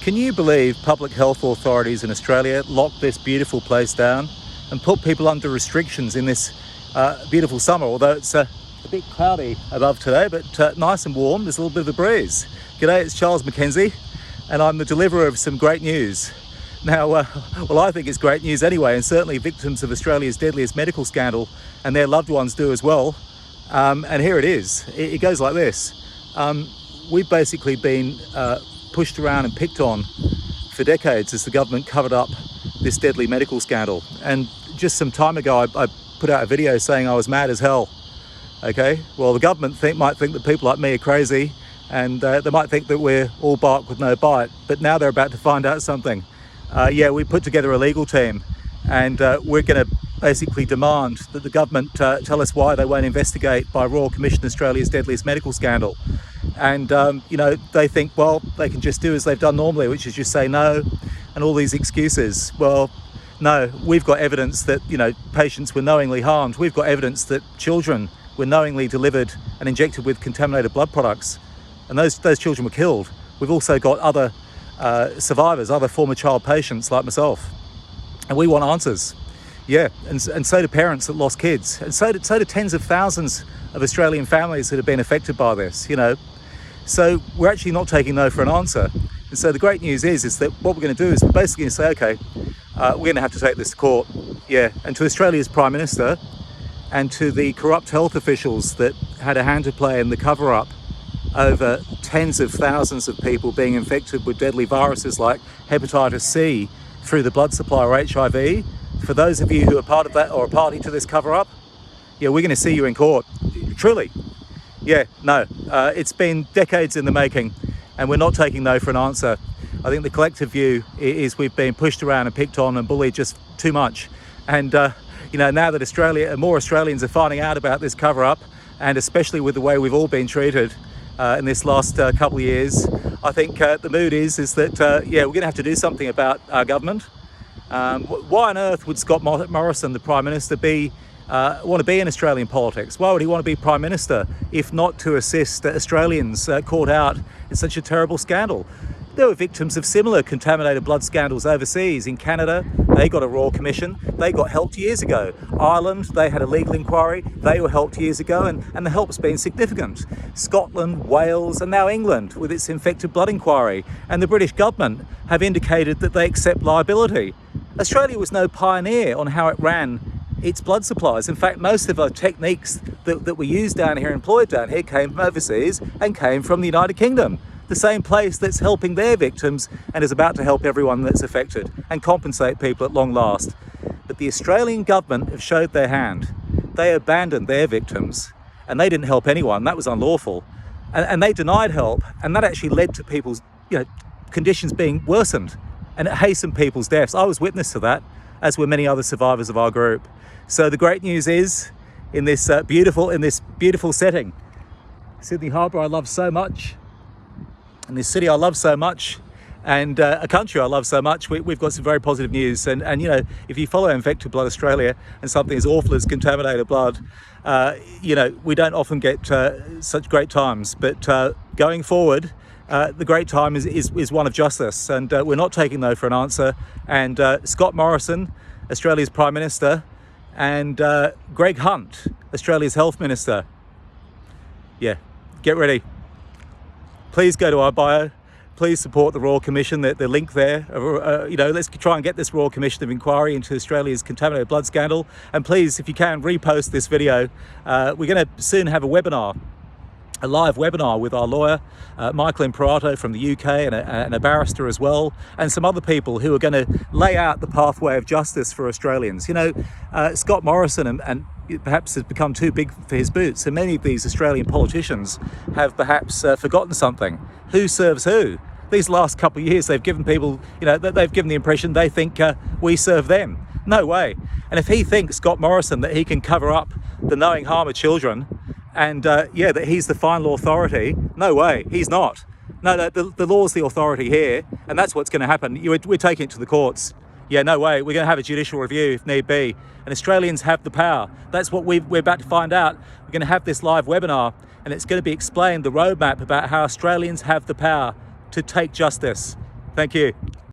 Can you believe public health authorities in Australia locked this beautiful place down and put people under restrictions in this beautiful summer, although it's a bit cloudy above today, but nice and warm. There's a little bit of a breeze. G'day, it's Charles Mackenzie, and I'm the deliverer of some great news. Now, well, I think it's great news anyway, and certainly victims of Australia's deadliest medical scandal and their loved ones do as well. And here it is. It goes like this. We've basically been pushed around and picked on for decades as the government covered up this deadly medical scandal. And just some time ago, I put out a video saying I was mad as hell. Okay, well, the government might think that people like me are crazy, and they might think that we're all bark with no bite, but now they're about to find out something. We put together a legal team, and we're going to basically demand that the government tell us why they won't investigate by Royal Commission Australia's deadliest medical scandal. And they think, well, they can just do as they've done normally, which is just say no and all these excuses. Well, no, we've got evidence that patients were knowingly harmed. We've got evidence that children were knowingly delivered and injected with contaminated blood products, and those children were killed. We've also got other survivors, other former child patients like myself, and we want answers. Yeah, and so do parents that lost kids, and so do tens of thousands of Australian families that have been affected by this. So we're actually not taking no for an answer. And so the great news is that what we're going to do is we're basically going to say, okay, we're going to have to take this to court. Yeah, and to Australia's Prime Minister and to the corrupt health officials that had a hand to play in the cover-up over tens of thousands of people being infected with deadly viruses like hepatitis C through the blood supply or HIV. For those of you who are part of that or a party to this cover-up, yeah, we're going to see you in court. Truly. Yeah, no, it's been decades in the making, and we're not taking no for an answer. I think the collective view is we've been pushed around and picked on and bullied just too much. And, now that more Australians are finding out about this cover-up, and especially with the way we've all been treated in this last couple of years, I think the mood is that, we're going to have to do something about our government. Why on earth would Scott Morrison, the Prime Minister, want to be in Australian politics? Why would he want to be Prime Minister if not to assist Australians caught out in such a terrible scandal? There were victims of similar contaminated blood scandals overseas. In Canada, they got a Royal Commission. They got helped years ago. Ireland, they had a legal inquiry. They were helped years ago, and the help's been significant. Scotland, Wales, and now England with its infected blood inquiry. And the British government have indicated that they accept liability. Australia was no pioneer on how it ran its blood supplies. In fact, most of our techniques that we use down here, employed down here, came from overseas and came from the United Kingdom. The same place that's helping their victims and is about to help everyone that's affected and compensate people at long last. But the Australian government have showed their hand. They abandoned their victims, and they didn't help anyone. That was unlawful. And they denied help, and that actually led to people's conditions being worsened, and it hastened people's deaths. I was witness to that, as were many other survivors of our group. So the great news is, in this beautiful setting, Sydney Harbour I love so much, and this city I love so much, and a country I love so much, we've got some very positive news. And if you follow Infected Blood Australia and something as awful as contaminated blood, we don't often get such great times. But going forward, the great time is one of justice, and we're not taking no for an answer. And Scott Morrison, Australia's Prime Minister, and Greg Hunt, Australia's Health Minister, get ready. Please go to our bio. Please support the Royal Commission. The link there. Let's try and get this Royal Commission of Inquiry into Australia's contaminated blood scandal. And please, if you can, repost this video. We're going to soon have a live webinar with our lawyer, Michael Imperato from the UK, and a barrister as well, and some other people who are going to lay out the pathway of justice for Australians. Scott Morrison and perhaps has become too big for his boots, and many of these Australian politicians have perhaps forgotten something. Who serves who? These last couple of years, they've given people, they've given the impression they think we serve them. No way. And if he thinks, Scott Morrison, that he can cover up the knowing harm of children, and that he's the final authority, no way, he's not. No, the law's the authority here, and that's what's going to happen. We're taking it to the courts. Yeah, no way. We're going to have a judicial review if need be. And Australians have the power. That's what we're about to find out. We're going to have this live webinar, and it's going to be explained, the roadmap about how Australians have the power to take justice Thank you.